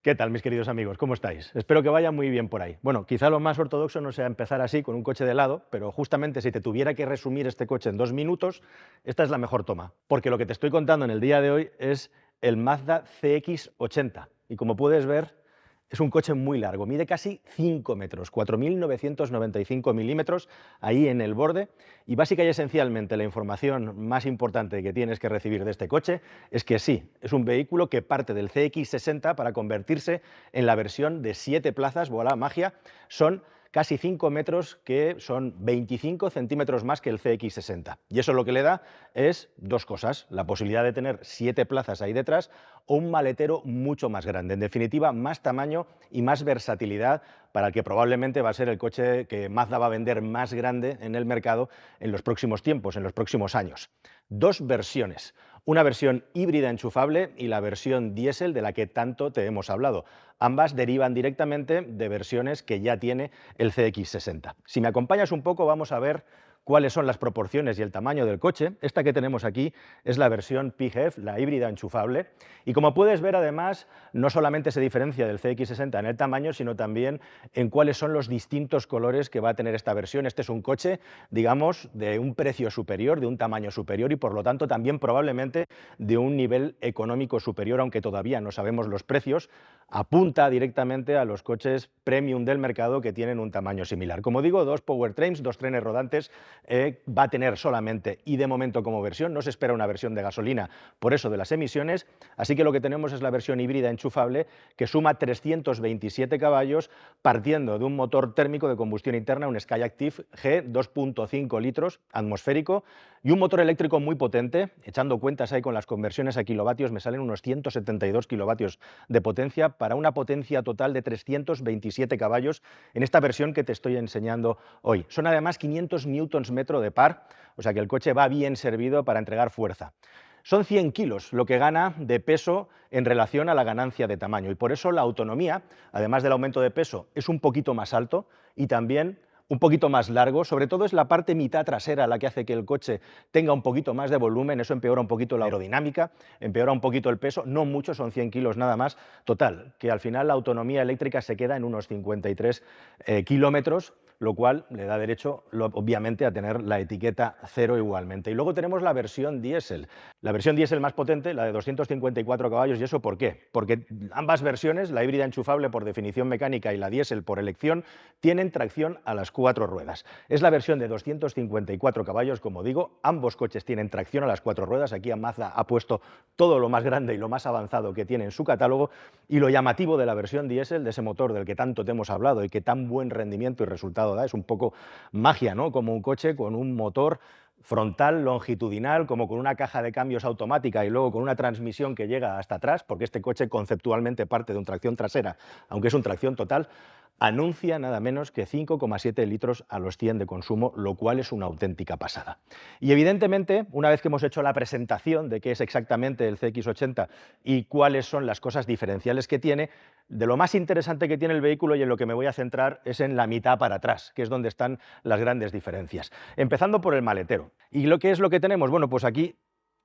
¿Qué tal, mis queridos amigos? ¿Cómo estáis? Espero que vaya muy bien por ahí. Bueno, quizá lo más ortodoxo no sea empezar así con un coche de lado, pero justamente si te tuviera que resumir este coche en 2 minutos, esta es la mejor toma, porque lo que te estoy contando en el día de hoy es el Mazda CX-80 y como puedes ver es un coche muy largo, mide casi 5 metros, 4.995 milímetros ahí en el borde y básica y esencialmente la información más importante que tienes que recibir de este coche es que sí, es un vehículo que parte del CX-60 para convertirse en la versión de 7 plazas, voilà, magia, son casi 5 metros, que son 25 centímetros más que el CX-60. Y eso lo que le da es dos cosas, la posibilidad de tener 7 plazas ahí detrás o un maletero mucho más grande. En definitiva, más tamaño y más versatilidad para el que probablemente va a ser el coche que Mazda va a vender más grande en el mercado en los próximos tiempos, en los próximos años. Dos versiones, una versión híbrida enchufable y la versión diésel de la que tanto te hemos hablado. Ambas derivan directamente de versiones que ya tiene el CX-60. Si me acompañas un poco, vamos a ver cuáles son las proporciones y el tamaño del coche. Esta que tenemos aquí es la versión PHEV, la híbrida enchufable, y como puedes ver, además, no solamente se diferencia del CX-60 en el tamaño, sino también en cuáles son los distintos colores que va a tener esta versión. Este es un coche, digamos, de un precio superior, de un tamaño superior y, por lo tanto, también probablemente de un nivel económico superior, aunque todavía no sabemos los precios. Apunta directamente a los coches premium del mercado que tienen un tamaño similar. Como digo, dos powertrains, dos trenes rodantes, va a tener solamente, y de momento como versión, no se espera una versión de gasolina por eso de las emisiones, así que lo que tenemos es la versión híbrida enchufable que suma 327 caballos partiendo de un motor térmico de combustión interna, un Skyactiv G 2.5 litros atmosférico y un motor eléctrico muy potente, echando cuentas ahí con las conversiones a kilovatios me salen unos 172 kilovatios de potencia para una potencia total de 327 caballos en esta versión que te estoy enseñando hoy. Son además 500 newtons metro de par, o sea que el coche va bien servido para entregar fuerza. Son 100 kilos lo que gana de peso en relación a la ganancia de tamaño y por eso la autonomía, además del aumento de peso, es un poquito más alto y también un poquito más largo, sobre todo es la parte mitad trasera la que hace que el coche tenga un poquito más de volumen, eso empeora un poquito la aerodinámica, empeora un poquito el peso, no mucho, son 100 kilos nada más, total, que al final la autonomía eléctrica se queda en unos 53 kilómetros, lo cual le da derecho, obviamente, a tener la etiqueta cero igualmente. Y luego tenemos la versión diésel más potente, la de 254 caballos, ¿y eso por qué? Porque ambas versiones, la híbrida enchufable por definición mecánica y la diésel por elección, tienen tracción a las 4 ruedas. Es la versión de 254 caballos, como digo, ambos coches tienen tracción a las 4 ruedas, aquí Mazda ha puesto todo lo más grande y lo más avanzado que tiene en su catálogo, y lo llamativo de la versión diésel, de ese motor del que tanto te hemos hablado y que tan buen rendimiento y resultado da, es un poco magia, ¿no? Como un coche con un motor frontal, longitudinal, como con una caja de cambios automática y luego con una transmisión que llega hasta atrás, porque este coche conceptualmente parte de un tracción trasera, aunque es un tracción total, anuncia nada menos que 5,7 litros a los 100 de consumo, lo cual es una auténtica pasada. Y evidentemente, una vez que hemos hecho la presentación de qué es exactamente el CX-80 y cuáles son las cosas diferenciales que tiene, de lo más interesante que tiene el vehículo y en lo que me voy a centrar es en la mitad para atrás, que es donde están las grandes diferencias. Empezando por el maletero. ¿Y qué es lo que tenemos? Bueno, pues aquí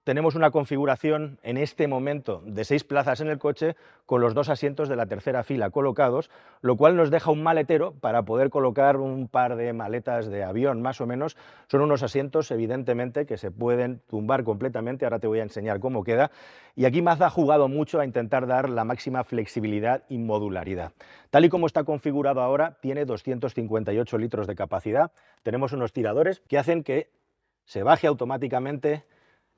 tenemos una configuración en este momento de 6 plazas en el coche con los 2 asientos de la tercera fila colocados, lo cual nos deja un maletero para poder colocar un par de maletas de avión más o menos. Son unos asientos evidentemente que se pueden tumbar completamente, ahora te voy a enseñar cómo queda, y aquí Mazda ha jugado mucho a intentar dar la máxima flexibilidad y modularidad. Tal y como está configurado ahora, tiene 258 litros de capacidad, tenemos unos tiradores que hacen que se baje automáticamente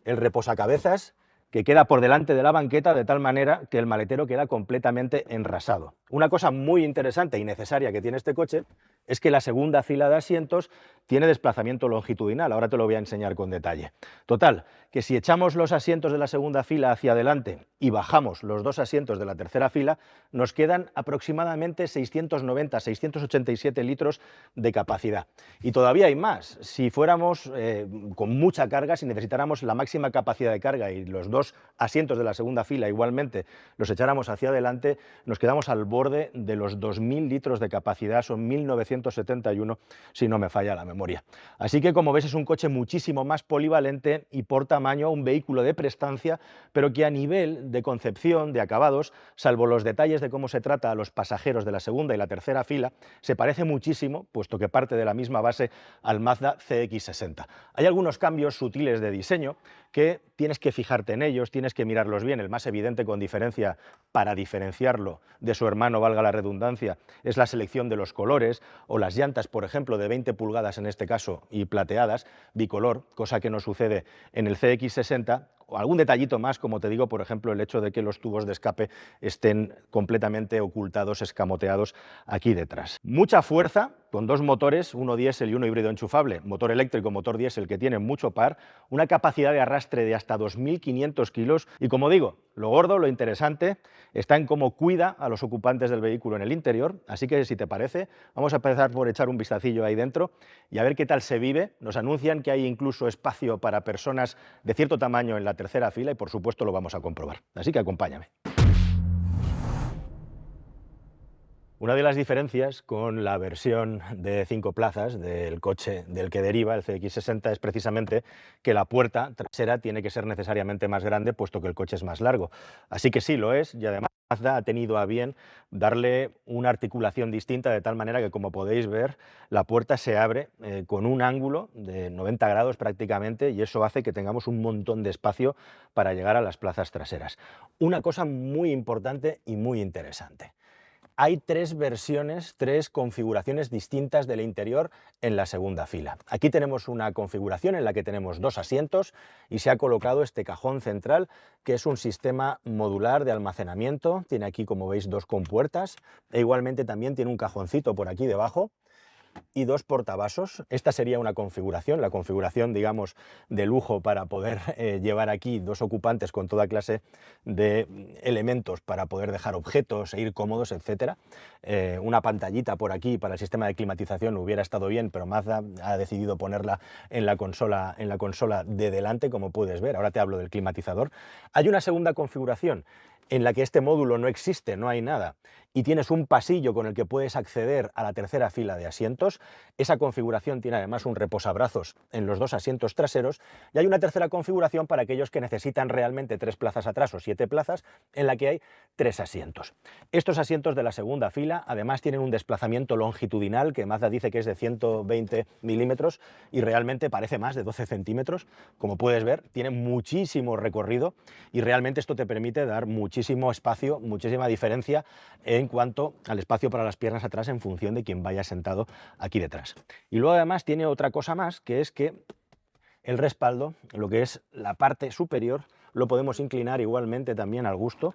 el reposacabezas que queda por delante de la banqueta de tal manera que el maletero queda completamente enrasado. Una cosa muy interesante y necesaria que tiene este coche es que la segunda fila de asientos tiene desplazamiento longitudinal, ahora te lo voy a enseñar con detalle. Total, que si echamos los asientos de la segunda fila hacia adelante y bajamos los 2 asientos de la tercera fila, nos quedan aproximadamente 690-687 litros de capacidad. Y todavía hay más, si fuéramos con mucha carga, si necesitáramos la máxima capacidad de carga y los 2 asientos de la segunda fila igualmente los echáramos hacia adelante, nos quedamos al borde de los 2.000 litros de capacidad, son 1.900 1971, si no me falla la memoria. Así que, como ves, es un coche muchísimo más polivalente y por tamaño un vehículo de prestancia, pero que a nivel de concepción, de acabados, salvo los detalles de cómo se trata a los pasajeros de la segunda y la tercera fila, se parece muchísimo, puesto que parte de la misma base, al Mazda CX-60. Hay algunos cambios sutiles de diseño que tienes que fijarte en ellos, tienes que mirarlos bien. El más evidente, con diferencia, para diferenciarlo de su hermano, valga la redundancia, es la selección de los colores, o las llantas, por ejemplo, de 20 pulgadas en este caso y plateadas, bicolor, cosa que no sucede en el CX-60, o algún detallito más, como te digo, por ejemplo, el hecho de que los tubos de escape estén completamente ocultados, escamoteados aquí detrás. Mucha fuerza, con dos motores, uno diésel y uno híbrido enchufable, motor eléctrico, motor diésel, que tienen mucho par, una capacidad de arrastre de hasta 2.500 kilos y, como digo, lo gordo, lo interesante, está en cómo cuida a los ocupantes del vehículo en el interior, así que, si te parece, vamos a empezar por echar un vistacillo ahí dentro y a ver qué tal se vive. Nos anuncian que hay incluso espacio para personas de cierto tamaño en la tercera fila y, por supuesto, lo vamos a comprobar. Así que acompáñame. Una de las diferencias con la versión de 5 plazas del coche del que deriva el CX-60 es precisamente que la puerta trasera tiene que ser necesariamente más grande, puesto que el coche es más largo. Así que sí lo es, y además Mazda ha tenido a bien darle una articulación distinta, de tal manera que, como podéis ver, la puerta se abre con un ángulo de 90 grados prácticamente, y eso hace que tengamos un montón de espacio para llegar a las plazas traseras. Una cosa muy importante y muy interesante: hay tres versiones, tres configuraciones distintas del interior en la segunda fila. Aquí tenemos una configuración en la que tenemos dos asientos y se ha colocado este cajón central, que es un sistema modular de almacenamiento. Tiene aquí, como veis, dos compuertas e igualmente también tiene un cajoncito por aquí debajo y dos portavasos. Esta sería una configuración, la configuración, digamos, de lujo, para poder llevar aquí dos ocupantes con toda clase de elementos para poder dejar objetos e ir cómodos, etcétera. Una pantallita por aquí para el sistema de climatización hubiera estado bien, pero Mazda ha decidido ponerla en la consola de delante, como puedes ver. Ahora te hablo del climatizador. Hay una segunda configuración en la que este módulo no existe, no hay nada, y tienes un pasillo con el que puedes acceder a la tercera fila de asientos. Esa configuración tiene además un reposabrazos en los dos asientos traseros, y hay una tercera configuración para aquellos que necesitan realmente 3 plazas atrás o 7 plazas, en la que hay 3 asientos. Estos asientos de la segunda fila además tienen un desplazamiento longitudinal que Mazda dice que es de 120 milímetros y realmente parece más, de 12 centímetros. Como puedes ver, tiene muchísimo recorrido y realmente esto te permite dar muchísimo espacio, muchísima diferencia en cuanto al espacio para las piernas atrás, en función de quien vaya sentado aquí detrás. Y luego además tiene otra cosa más, que es que el respaldo, lo que es la parte superior, lo podemos inclinar igualmente también al gusto,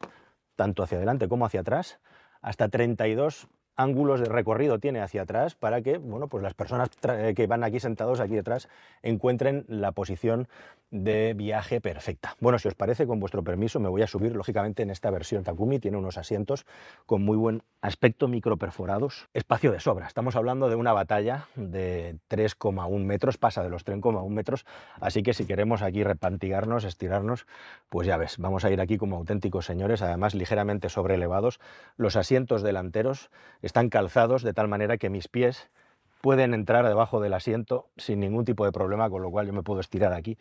tanto hacia adelante como hacia atrás. Hasta 32 ángulos de recorrido tiene hacia atrás, para que, bueno, pues las personas que van aquí sentados aquí detrás encuentren la posición de viaje perfecta. Bueno, si os parece, con vuestro permiso, me voy a subir, lógicamente, en esta versión Takumi. Tiene unos asientos con muy buen aspecto, microperforados, espacio de sobra. Estamos hablando de una batalla de 3,1 metros, pasa de los 3,1 metros, así que si queremos aquí repantigarnos, estirarnos, pues ya ves, vamos a ir aquí como auténticos señores, además ligeramente sobrelevados. Los asientos delanteros están calzados de tal manera que mis pies pueden entrar debajo del asiento sin ningún tipo de problema, con lo cual yo me puedo estirar aquí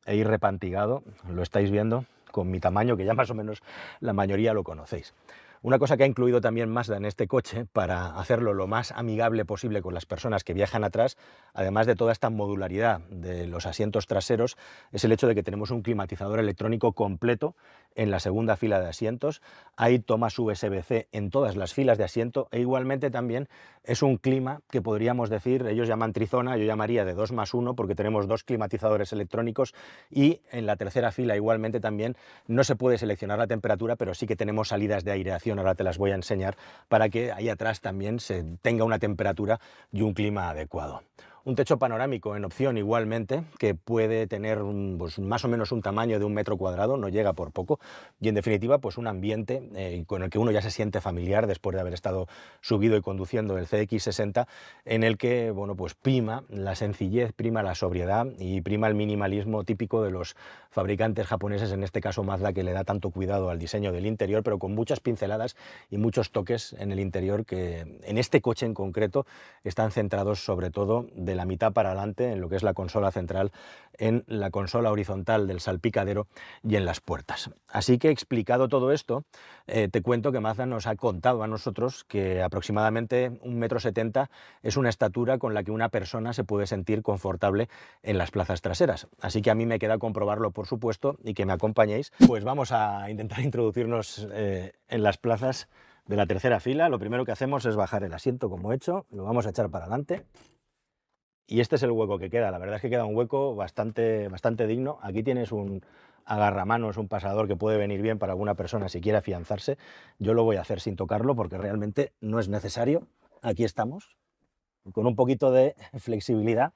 e ir repantigado. Lo estáis viendo con mi tamaño, que ya más o menos la mayoría lo conocéis. Una cosa que ha incluido también Mazda en este coche, para hacerlo lo más amigable posible con las personas que viajan atrás, además de toda esta modularidad de los asientos traseros, es el hecho de que tenemos un climatizador electrónico completo en la segunda fila de asientos. Hay tomas USB-C en todas las filas de asiento, e igualmente también es un clima que podríamos decir, ellos llaman trizona, yo llamaría de 2+1, porque tenemos dos climatizadores electrónicos, y en la tercera fila igualmente también no se puede seleccionar la temperatura, pero sí que tenemos salidas de aireación. Ahora te las voy a enseñar, para que ahí atrás también se tenga una temperatura y un clima adecuado. Un techo panorámico en opción igualmente, que puede tener pues, más o menos un tamaño de 1 metro cuadrado, no llega por poco, y en definitiva pues un ambiente con el que uno ya se siente familiar después de haber estado subido y conduciendo el CX-60, en el que bueno, pues prima la sencillez, prima la sobriedad y prima el minimalismo típico de los fabricantes japoneses, en este caso Mazda, que le da tanto cuidado al diseño del interior, pero con muchas pinceladas y muchos toques en el interior que en este coche en concreto están centrados sobre todo de la mitad para adelante en lo que es la consola central, en la consola horizontal del salpicadero y en las puertas. Así que explicado todo esto, te cuento que Mazda nos ha contado a nosotros que aproximadamente 1,70 m es una estatura con la que una persona se puede sentir confortable en las plazas traseras. Así que a mí me queda comprobarlo, por supuesto, y que me acompañéis. Pues vamos a intentar introducirnos en las plazas de la tercera fila. Lo primero que hacemos es bajar el asiento, como he hecho, lo vamos a echar para adelante. Y este es el hueco que queda. La verdad es que queda un hueco bastante digno. Aquí tienes un agarramanos, un pasador que puede venir bien para alguna persona si quiere afianzarse. Yo lo voy a hacer sin tocarlo porque realmente no es necesario. Aquí estamos. Con un poquito de flexibilidad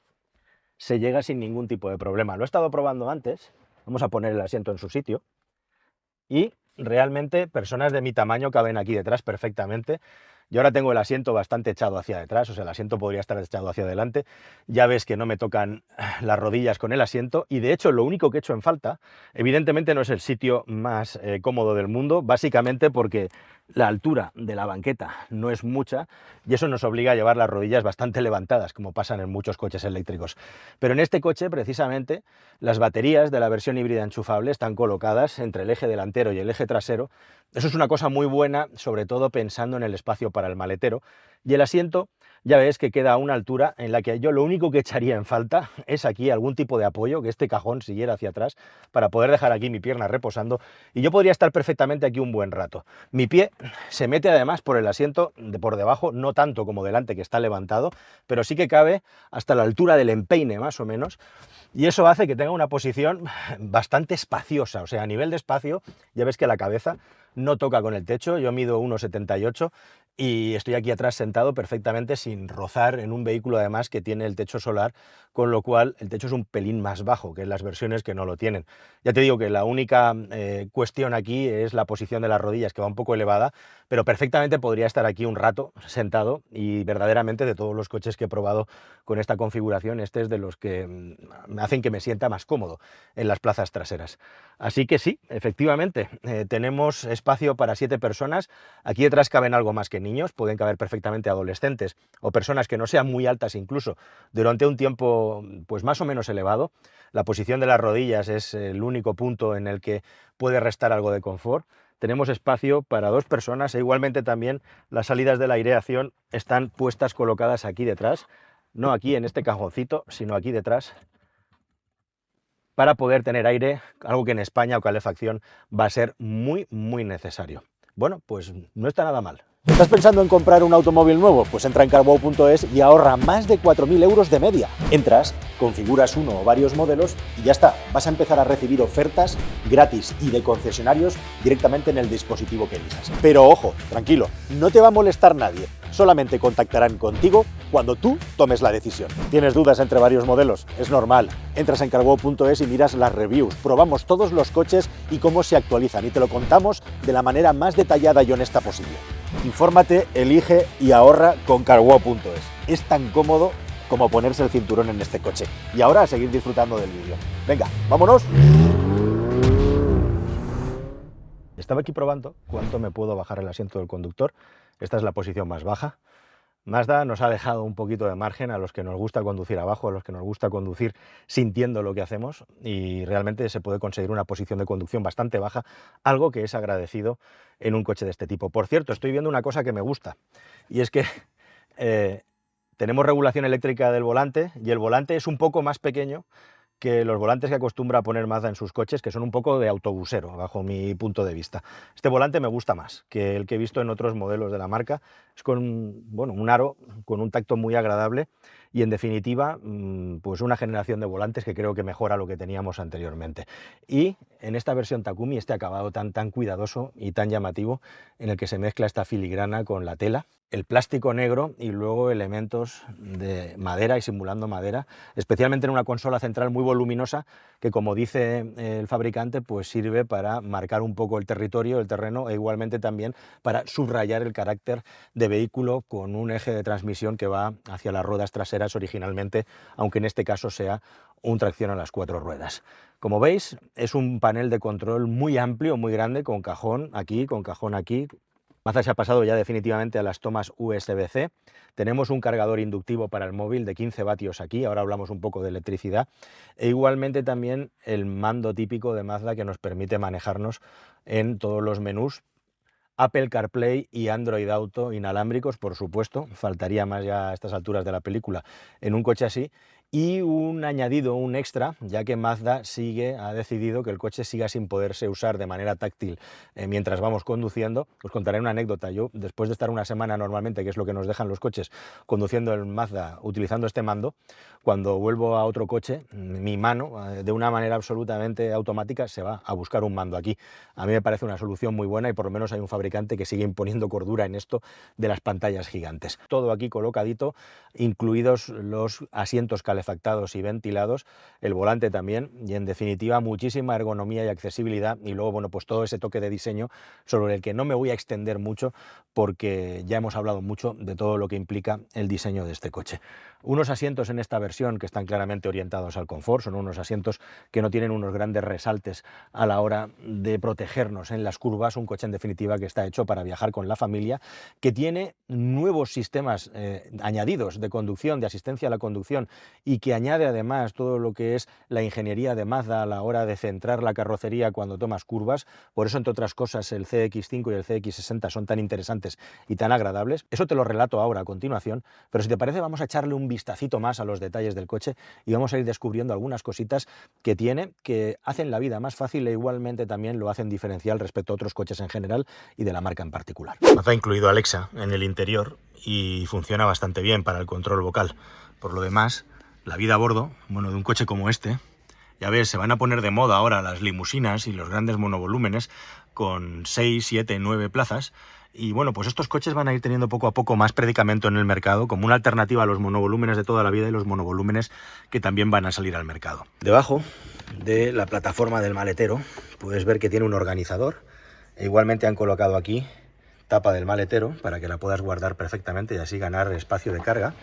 se llega sin ningún tipo de problema. Lo he estado probando antes. Vamos a poner el asiento en su sitio. Y realmente personas de mi tamaño caben aquí detrás perfectamente. Yo ahora tengo el asiento bastante echado hacia detrás, o sea, el asiento podría estar echado hacia adelante. Ya ves que no me tocan las rodillas con el asiento y de hecho lo único que he hecho en falta, evidentemente no es el sitio más cómodo del mundo, básicamente porque la altura de la banqueta no es mucha y eso nos obliga a llevar las rodillas bastante levantadas, como pasan en muchos coches eléctricos. Pero en este coche, precisamente, las baterías de la versión híbrida enchufable están colocadas entre el eje delantero y el eje trasero. Eso es una cosa muy buena, sobre todo pensando en el espacio para el maletero. Y el asiento, ya ves que queda a una altura en la que yo lo único que echaría en falta es aquí algún tipo de apoyo, que este cajón siguiera hacia atrás, para poder dejar aquí mi pierna reposando, y yo podría estar perfectamente aquí un buen rato. Mi pie se mete además por el asiento de por debajo, no tanto como delante, que está levantado, pero sí que cabe hasta la altura del empeine más o menos, y eso hace que tenga una posición bastante espaciosa. O sea, a nivel de espacio, ya ves que la cabeza no toca con el techo. Yo mido 1,78 y estoy aquí atrás sentado perfectamente sin rozar en un vehículo además que tiene el techo solar, con lo cual el techo es un pelín más bajo que en las versiones que no lo tienen. Ya te digo que la única cuestión aquí es la posición de las rodillas, que va un poco elevada, pero perfectamente podría estar aquí un rato sentado, y verdaderamente de todos los coches que he probado con esta configuración, este es de los que me hacen que me sienta más cómodo en las plazas traseras. Así que sí, efectivamente, tenemos espacio para 7 personas. Aquí detrás caben algo más que niños, pueden caber perfectamente adolescentes o personas que no sean muy altas incluso durante un tiempo pues más o menos elevado. La posición de las rodillas es el único punto en el que puede restar algo de confort. Tenemos espacio para 2 personas e igualmente también las salidas de la aireación están puestas, colocadas aquí detrás, no aquí en este cajoncito, sino aquí detrás, para poder tener aire, algo que en España o calefacción va a ser muy necesario. Bueno, pues no está nada mal. ¿Estás pensando en comprar un automóvil nuevo? Pues entra en carwow.es y ahorra más de 4.000 euros de media. Entras, configuras uno o varios modelos y ya está. Vas a empezar a recibir ofertas gratis y de concesionarios directamente en el dispositivo que elijas. Pero ojo, tranquilo, no te va a molestar nadie. Solamente contactarán contigo cuando tú tomes la decisión. ¿Tienes dudas entre varios modelos? Es normal. Entras en carwow.es y miras las reviews. Probamos todos los coches y cómo se actualizan y te lo contamos de la manera más detallada y honesta posible. Infórmate, elige y ahorra con carwow.es. Es tan cómodo como ponerse el cinturón en este coche. Y ahora a seguir disfrutando del vídeo. Venga, vámonos. Estaba aquí probando cuánto me puedo bajar el asiento del conductor. Esta es la posición más baja. Mazda nos ha dejado un poquito de margen a los que nos gusta conducir abajo, a los que nos gusta conducir sintiendo lo que hacemos, y realmente se puede conseguir una posición de conducción bastante baja, algo que es agradecido en un coche de este tipo. Por cierto, estoy viendo una cosa que me gusta, y es que tenemos regulación eléctrica del volante, y el volante es un poco más pequeño que los volantes que acostumbra a poner Mazda en sus coches, que son un poco de autobusero, bajo mi punto de vista. Este volante me gusta más que el que he visto en otros modelos de la marca. Es con bueno, un aro con un tacto muy agradable, y en definitiva pues una generación de volantes que creo que mejora lo que teníamos anteriormente. Y en esta versión Takumi, este acabado tan cuidadoso y tan llamativo en el que se mezcla esta filigrana con la tela, el plástico negro y luego elementos de madera y simulando madera, especialmente en una consola central muy voluminosa que, como dice el fabricante, pues sirve para marcar un poco el territorio, el terreno, e igualmente también para subrayar el carácter de vehículo con un eje de transmisión que va hacia las ruedas traseras originalmente, aunque en este caso sea un tracción a las 4 ruedas. Como veis, es un panel de control muy amplio, muy grande, con cajón aquí, con cajón aquí. Mazda se ha pasado ya definitivamente a las tomas USB-C. Tenemos un cargador inductivo para el móvil de 15 vatios aquí, ahora hablamos un poco de electricidad, e igualmente también el mando típico de Mazda que nos permite manejarnos en todos los menús. Apple CarPlay y Android Auto inalámbricos, por supuesto, faltaría más ya a estas alturas de la película en un coche así, y un añadido, un extra, ya que Mazda ha decidido que el coche siga sin poderse usar de manera táctil mientras vamos conduciendo. Os contaré una anécdota. Yo, después de estar una semana normalmente, que es lo que nos dejan los coches, conduciendo el Mazda utilizando este mando, cuando vuelvo a otro coche, mi mano, de una manera absolutamente automática, se va a buscar un mando aquí. A mí me parece una solución muy buena y por lo menos hay un fabricante que sigue imponiendo cordura en esto de las pantallas gigantes. Todo aquí colocadito, incluidos los asientos calefactados y ventilados, el volante también, y en definitiva muchísima ergonomía y accesibilidad, y luego bueno, pues todo ese toque de diseño sobre el que no me voy a extender mucho porque ya hemos hablado mucho de todo lo que implica el diseño de este coche. Unos asientos en esta versión que están claramente orientados al confort, son unos asientos que no tienen unos grandes resaltes a la hora de protegernos en las curvas, un coche en definitiva que está hecho para viajar con la familia, que tiene nuevos sistemas añadidos de conducción, de asistencia a la conducción, y que añade además todo lo que es la ingeniería de Mazda a la hora de centrar la carrocería cuando tomas curvas. Por eso, entre otras cosas, el CX5 y el CX60 son tan interesantes y tan agradables. Eso te lo relato ahora a continuación, pero si te parece vamos a echarle un vistacito más a los detalles del coche y vamos a ir descubriendo algunas cositas que tiene que hacen la vida más fácil e igualmente también lo hacen diferencial respecto a otros coches en general y de la marca en particular. Mazda ha incluido Alexa en el interior y funciona bastante bien para el control vocal. Por lo demás, la vida a bordo, bueno, de un coche como este, ya ves, se van a poner de moda ahora las limusinas y los grandes monovolúmenes con 6, 7, 9 plazas. Y bueno, pues estos coches van a ir teniendo poco a poco más predicamento en el mercado como una alternativa a los monovolúmenes de toda la vida y los monovolúmenes que también van a salir al mercado. Debajo de la plataforma del maletero puedes ver que tiene un organizador e igualmente han colocado aquí tapa del maletero para que la puedas guardar perfectamente y así ganar espacio de carga.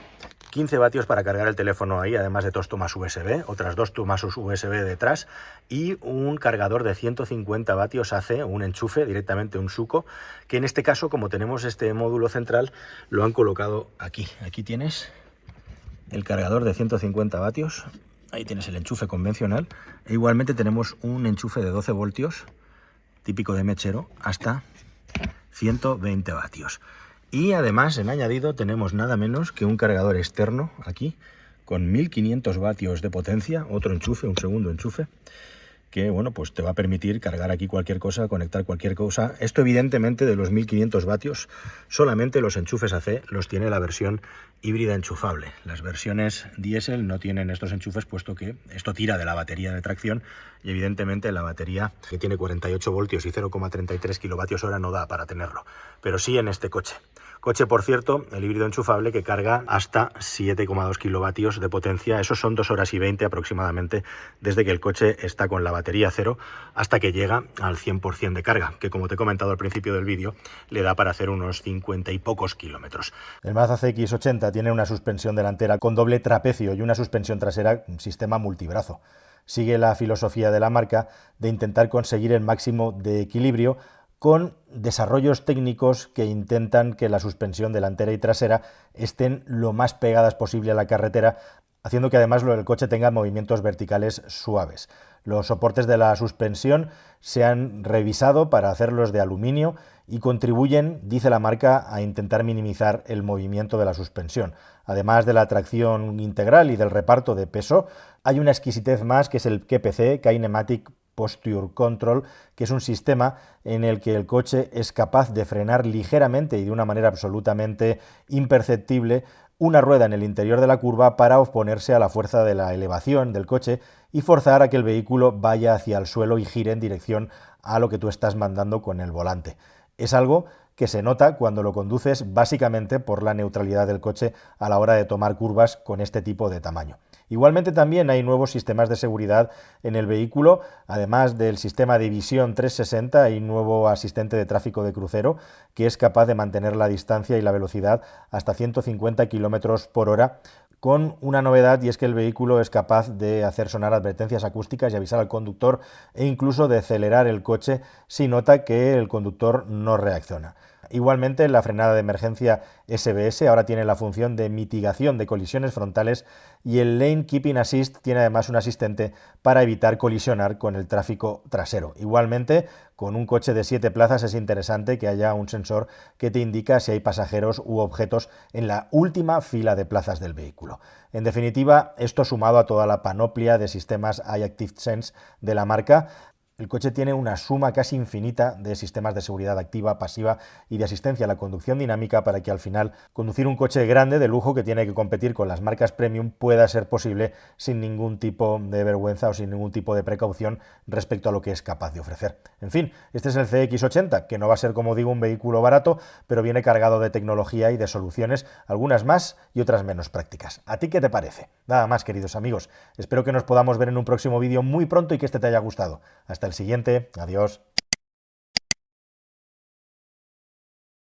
15 vatios para cargar el teléfono ahí, además de 2 tomas USB, otras 2 tomas USB detrás y un cargador de 150 vatios AC, un enchufe, directamente un suco, que en este caso, como tenemos este módulo central, lo han colocado aquí. Aquí tienes el cargador de 150 vatios, ahí tienes el enchufe convencional, e igualmente tenemos un enchufe de 12 voltios, típico de mechero, hasta 120 vatios. Y además, en añadido, tenemos nada menos que un cargador externo aquí, con 1500 vatios de potencia, otro enchufe, un segundo enchufe, que bueno, pues te va a permitir cargar aquí cualquier cosa, conectar cualquier cosa. Esto evidentemente de los 1500 vatios, solamente los enchufes AC los tiene la versión híbrida enchufable. Las versiones diésel no tienen estos enchufes, puesto que esto tira de la batería de tracción y evidentemente la batería, que tiene 48 voltios y 0,33 kilovatios hora, no da para tenerlo, pero sí en este coche. Coche, por cierto, el híbrido enchufable, que carga hasta 7,2 kilovatios de potencia. Eso son 2 horas y 20 aproximadamente desde que el coche está con la batería cero hasta que llega al 100% de carga, que como te he comentado al principio del vídeo, le da para hacer unos 50 y pocos kilómetros. El Mazda CX-80 tiene una suspensión delantera con doble trapecio y una suspensión trasera sistema multibrazo. Sigue la filosofía de la marca de intentar conseguir el máximo de equilibrio con desarrollos técnicos que intentan que la suspensión delantera y trasera estén lo más pegadas posible a la carretera, haciendo que además el coche tenga movimientos verticales suaves. Los soportes de la suspensión se han revisado para hacerlos de aluminio y contribuyen, dice la marca, a intentar minimizar el movimiento de la suspensión. Además de la tracción integral y del reparto de peso, hay una exquisitez más, que es el KPC, Kinematic Posture Control, que es un sistema en el que el coche es capaz de frenar ligeramente y de una manera absolutamente imperceptible una rueda en el interior de la curva para oponerse a la fuerza de la elevación del coche y forzar a que el vehículo vaya hacia el suelo y gire en dirección a lo que tú estás mandando con el volante. Es algo que se nota cuando lo conduces básicamente por la neutralidad del coche a la hora de tomar curvas con este tipo de tamaño. Igualmente también hay nuevos sistemas de seguridad en el vehículo, además del sistema de visión 360 hay un nuevo asistente de tráfico de crucero que es capaz de mantener la distancia y la velocidad hasta 150 km por hora, con una novedad, y es que el vehículo es capaz de hacer sonar advertencias acústicas y avisar al conductor e incluso de acelerar el coche si nota que el conductor no reacciona. Igualmente, la frenada de emergencia SBS ahora tiene la función de mitigación de colisiones frontales y el Lane Keeping Assist tiene además un asistente para evitar colisionar con el tráfico trasero. Igualmente, con un coche de 7 plazas es interesante que haya un sensor que te indica si hay pasajeros u objetos en la última fila de plazas del vehículo. En definitiva, esto sumado a toda la panoplia de sistemas iActive-Sense de la marca, el coche tiene una suma casi infinita de sistemas de seguridad activa, pasiva y de asistencia a la conducción dinámica para que al final conducir un coche grande de lujo que tiene que competir con las marcas premium pueda ser posible sin ningún tipo de vergüenza o sin ningún tipo de precaución respecto a lo que es capaz de ofrecer. En fin, este es el CX-80, que no va a ser, como digo, un vehículo barato, pero viene cargado de tecnología y de soluciones, algunas más y otras menos prácticas. ¿A ti qué te parece? Nada más, queridos amigos. Espero que nos podamos ver en un próximo vídeo muy pronto y que este te haya gustado. Hasta el siguiente. Adiós.